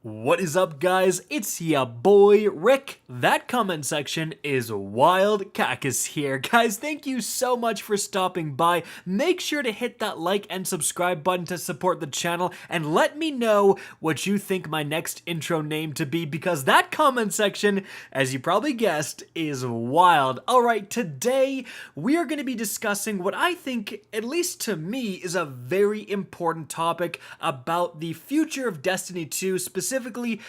What is up, guys? It's ya boy Rick. That comment section is wild. Kackis here. Guys, thank you so much for stopping by. Make sure to hit that like and subscribe button to support the channel, and let me know what you think my next intro name to be, because that comment section, as you probably guessed, is wild. Alright, today we are going to be discussing what I think, at least to me, is a very important topic about the future of Destiny 2, specifically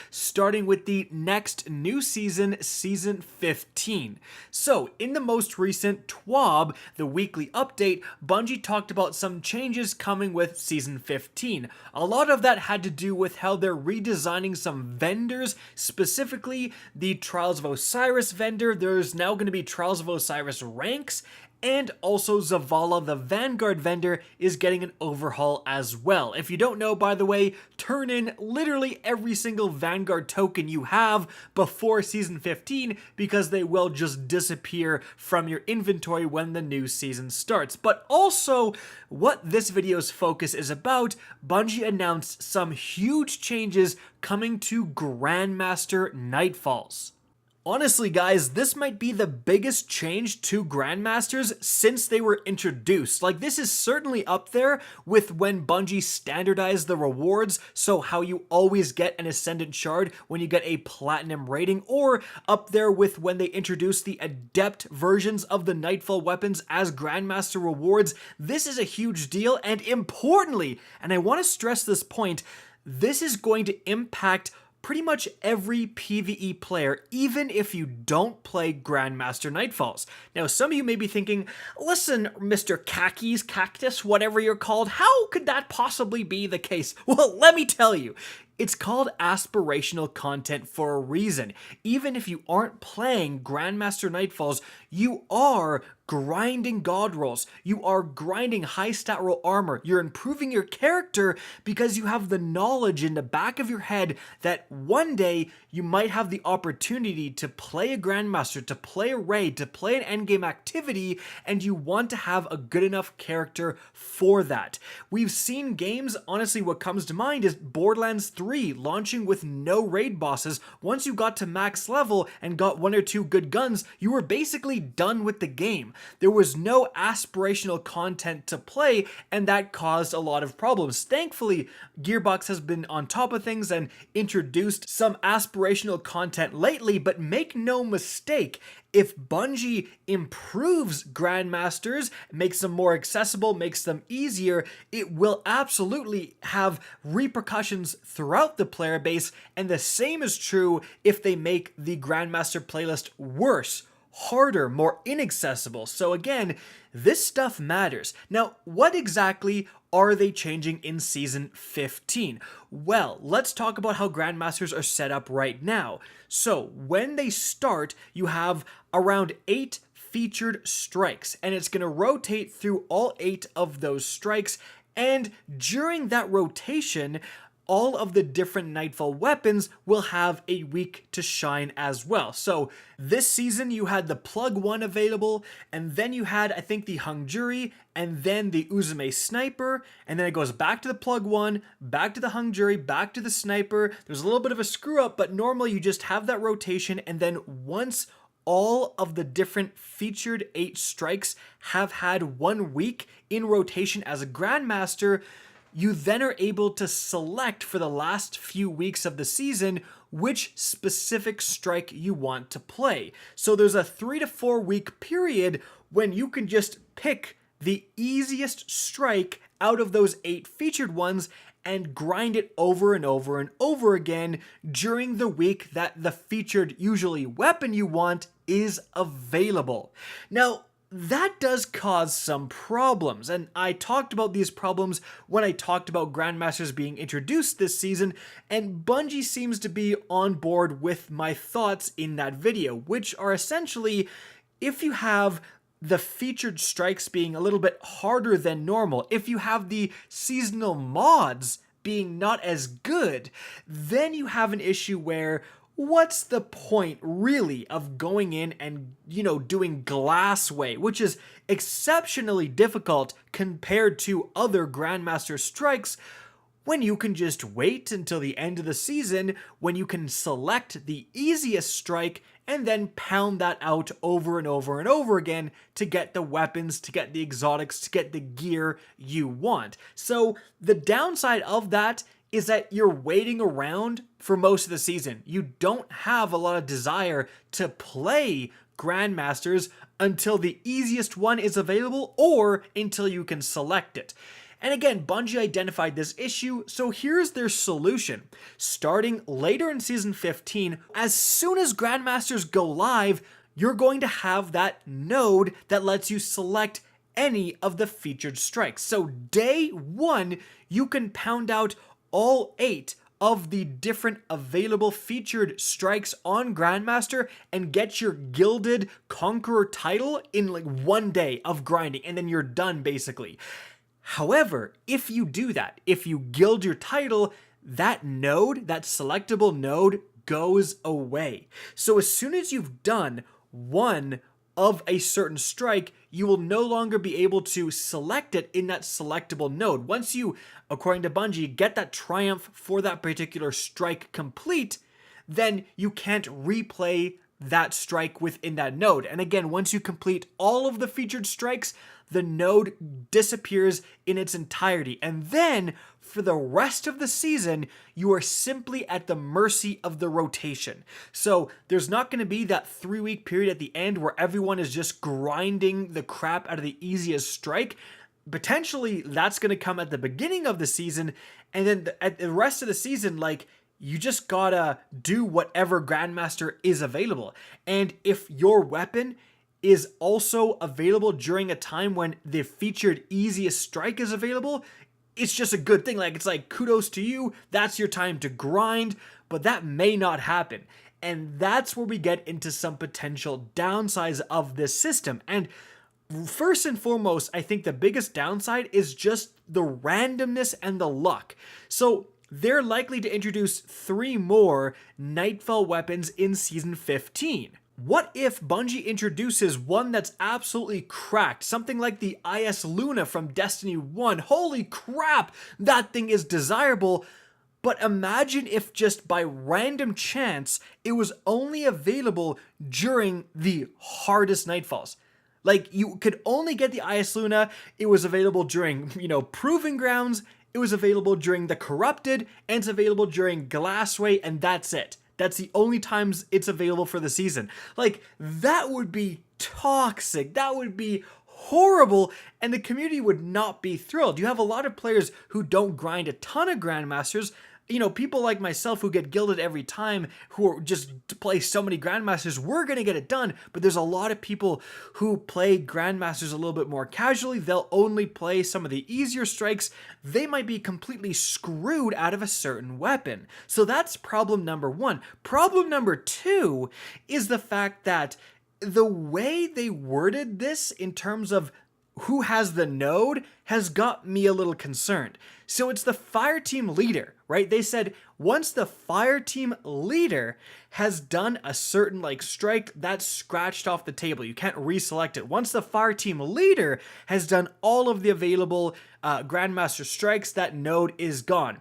starting with the next new season, Season 15. So, in the most recent TWAB, the weekly update, Bungie talked about some changes coming with Season 15. A lot of that had to do with how they're redesigning some vendors, specifically the Trials of Osiris vendor. There's now going to be Trials of Osiris ranks, and also Zavala, the Vanguard vendor, is getting an overhaul as well. If you don't know, by the way, turn in literally every single Vanguard token you have before Season 15, because they will just disappear from your inventory when the new season starts. But also, what this video's focus is about, Bungie announced some huge changes coming to Grandmaster Nightfalls. Honestly, guys, this might be the biggest change to Grandmasters since they were introduced. Like, this is certainly up there with when Bungie standardized the rewards, so how you always get an Ascendant Shard when you get a Platinum rating, or up there with when they introduced the Adept versions of the Nightfall Weapons as Grandmaster rewards. This is a huge deal, and importantly, and I want to stress this point, this is going to impact pretty much every PvE player, even if you don't play Grandmaster Nightfalls. Now, some of you may be thinking, listen, Mr. Cactus, whatever you're called, how could that possibly be the case? Well, let me tell you. It's called aspirational content for a reason. Even if you aren't playing Grandmaster Nightfalls, you are grinding god rolls. You are grinding high stat roll armor. You're improving your character because you have the knowledge in the back of your head that one day you might have the opportunity to play a Grandmaster, to play a raid, to play an endgame activity, and you want to have a good enough character for that. We've seen games, honestly, what comes to mind is Borderlands 3 launching with no raid bosses. Once you got to max level and got one or two good guns, you were basically done with the game. There was no aspirational content to play, and that caused a lot of problems. Thankfully, Gearbox has been on top of things and introduced some aspirational content lately, but make no mistake, if Bungie improves Grandmasters, makes them more accessible, makes them easier, it will absolutely have repercussions throughout the player base, and the same is true if they make the Grandmaster playlist worse, harder, more inaccessible. So again, this stuff matters. Now, what exactly are they changing in Season 15? Well, let's talk about how Grandmasters are set up right now. So, when they start, you have around 8 featured strikes, and it's going to rotate through all 8 of those strikes, and during that rotation, all of the different Nightfall weapons will have a week to shine as well. So this season you had the Plug 1 available, and then you had, I think, the Hungjury, and then the Uzume Sniper, and then it goes back to the Plug 1, back to the Hungjury, back to the Sniper. There's a little bit of a screw up, but normally you just have that rotation, and then once all of the different featured 8 strikes have had 1 week in rotation as a Grandmaster, you then are able to select for the last few weeks of the season which specific strike you want to play. So there's a 3 to 4 week period when you can just pick the easiest strike out of those 8 featured ones and grind it over and over and over again during the week that the featured, usually weapon you want, is available. Now, that does cause some problems, and I talked about these problems when I talked about Grandmasters being introduced this season, and Bungie seems to be on board with my thoughts in that video, which are essentially, if you have the featured strikes being a little bit harder than normal, if you have the seasonal mods being not as good, then you have an issue where what's the point really of going in and, doing Glassway, which is exceptionally difficult compared to other Grandmaster strikes, when you can just wait until the end of the season when you can select the easiest strike and then pound that out over and over and over again to get the weapons, to get the exotics, to get the gear you want. So the downside of that is that you're waiting around for most of the season. You don't have a lot of desire to play Grandmasters until the easiest one is available or until you can select it. And again, Bungie identified this issue, so here's their solution. Starting later in Season 15, as soon as Grandmasters go live, you're going to have that node that lets you select any of the featured strikes. So day one, you can pound out all 8 of the different available featured strikes on Grandmaster and get your Gilded Conqueror title in like one day of grinding, and then you're done basically. However, if you do that, if you gild your title, that node, that selectable node, goes away. So as soon as you've done one of a certain strike, you will no longer be able to select it in that selectable node. Once you, according to Bungie, get that triumph for that particular strike complete, then you can't replay that strike within that node. And again, once you complete all of the featured strikes, the node disappears in its entirety. And then, for the rest of the season, you are simply at the mercy of the rotation. So there's not going to be that 3-week period at the end where everyone is just grinding the crap out of the easiest strike. Potentially, that's going to come at the beginning of the season, and then at the rest of the season, like, you just gotta do whatever Grandmaster is available. And if your weapon is also available during a time when the featured easiest strike is available, it's just a good thing. Like, it's like, kudos to you, that's your time to grind, but that may not happen. And that's where we get into some potential downsides of this system. And first and foremost, I think the biggest downside is just the randomness and the luck. So they're likely to introduce 3 more Nightfall weapons in Season 15. What if Bungie introduces one that's absolutely cracked? Something like the IS Luna from Destiny 1. Holy crap, that thing is desirable. But imagine if just by random chance, it was only available during the hardest Nightfalls. Like, you could only get the IS Luna, it was available during, Proving Grounds, it was available during the Corrupted, and it's available during Glassway, and that's it. That's the only times it's available for the season. Like, that would be toxic. That would be horrible, and the community would not be thrilled. You have a lot of players who don't grind a ton of Grandmasters. People like myself who get gilded every time, who just play so many Grandmasters, we're going to get it done. But there's a lot of people who play Grandmasters a little bit more casually. They'll only play some of the easier strikes. They might be completely screwed out of a certain weapon. So that's problem number 1. Problem number 2 is the fact that the way they worded this in terms of who has the node has got me a little concerned. So it's the fireteam leader, right? They said once the fireteam leader has done a certain strike, that's scratched off the table. You can't reselect it. Once the fireteam leader has done all of the available Grandmaster strikes, that node is gone.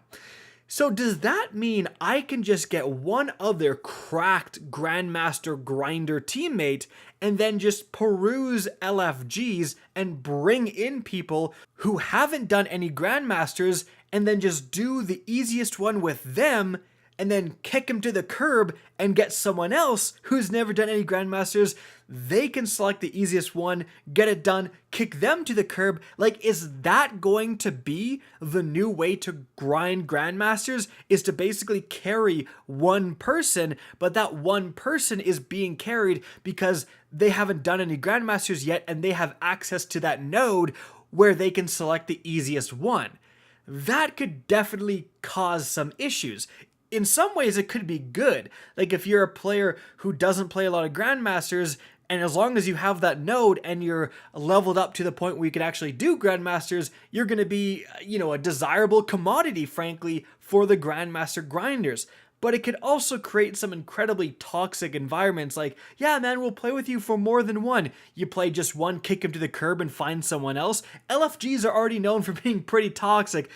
So does that mean I can just get one other cracked Grandmaster grinder teammate and then just peruse LFGs and bring in people who haven't done any Grandmasters and then just do the easiest one with them and then kick him to the curb and get someone else who's never done any Grandmasters? They can select the easiest one, get it done, kick them to the curb. Like, is that going to be the new way to grind Grandmasters? Is to basically carry one person, but that one person is being carried because they haven't done any Grandmasters yet and they have access to that node where they can select the easiest one. That could definitely cause some issues. In some ways, it could be good. Like, if you're a player who doesn't play a lot of Grandmasters, and as long as you have that node and you're leveled up to the point where you can actually do Grandmasters, you're going to be, a desirable commodity, frankly, for the Grandmaster grinders. But it could also create some incredibly toxic environments like, yeah, man, we'll play with you for more than one. You play just one, kick him to the curb and find someone else. LFGs are already known for being pretty toxic.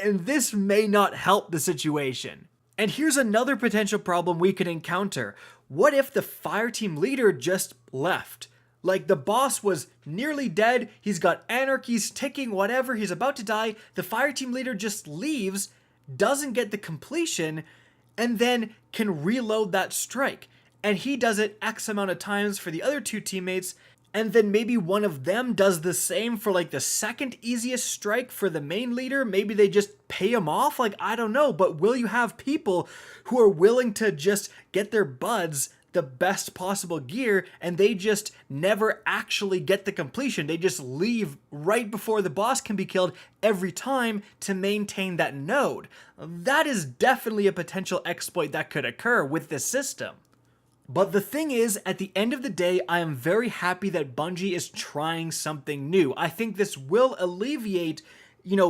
and this may not help the situation. And here's another potential problem we could encounter. What if the fireteam leader just left? Like, the boss was nearly dead, he's got anarchies ticking, whatever, he's about to die, the fireteam leader just leaves, doesn't get the completion, and then can reload that strike. And he does it X amount of times for the other two teammates, and then maybe one of them does the same for like the second easiest strike for the main leader. Maybe they just pay him off, like, I don't know. But will you have people who are willing to just get their buds the best possible gear and they just never actually get the completion? They just leave right before the boss can be killed every time to maintain that node. That is definitely a potential exploit that could occur with this system. But the thing is, at the end of the day, I am very happy that Bungie is trying something new. I think this will alleviate,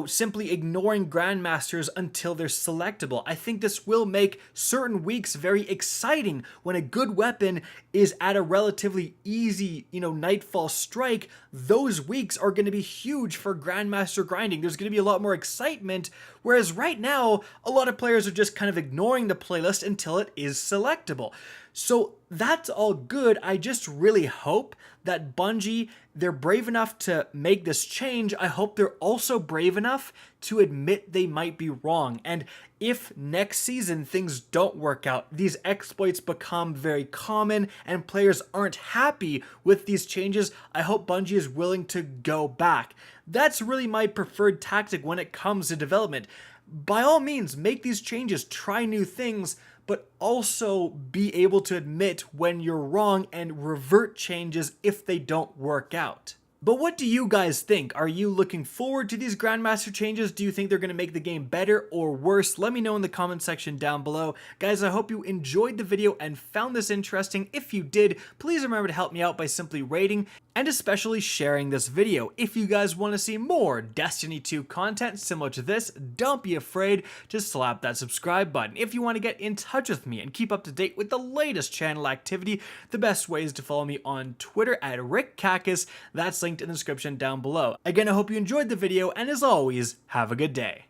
simply ignoring Grandmasters until they're selectable. I think this will make certain weeks very exciting when a good weapon is at a relatively easy, Nightfall strike. Those weeks are going to be huge for Grandmaster grinding. There's going to be a lot more excitement, whereas right now, a lot of players are just kind of ignoring the playlist until it is selectable. So that's all good. I just really hope that Bungie, they're brave enough to make this change. I hope they're also brave enough to admit they might be wrong. And if next season things don't work out, these exploits become very common and players aren't happy with these changes, I hope Bungie is willing to go back. That's really my preferred tactic when it comes to development. By all means, make these changes, try new things, but also be able to admit when you're wrong and revert changes if they don't work out. But what do you guys think? Are you looking forward to these Grandmaster changes? Do you think they're going to make the game better or worse? Let me know in the comment section down below. Guys, I hope you enjoyed the video and found this interesting. If you did, please remember to help me out by simply rating and especially sharing this video. If you guys want to see more Destiny 2 content similar to this, don't be afraid to slap that subscribe button. If you want to get in touch with me and keep up to date with the latest channel activity, the best way is to follow me on Twitter at RickKackis. That's linked in the description down below. Again, I hope you enjoyed the video, and as always, have a good day.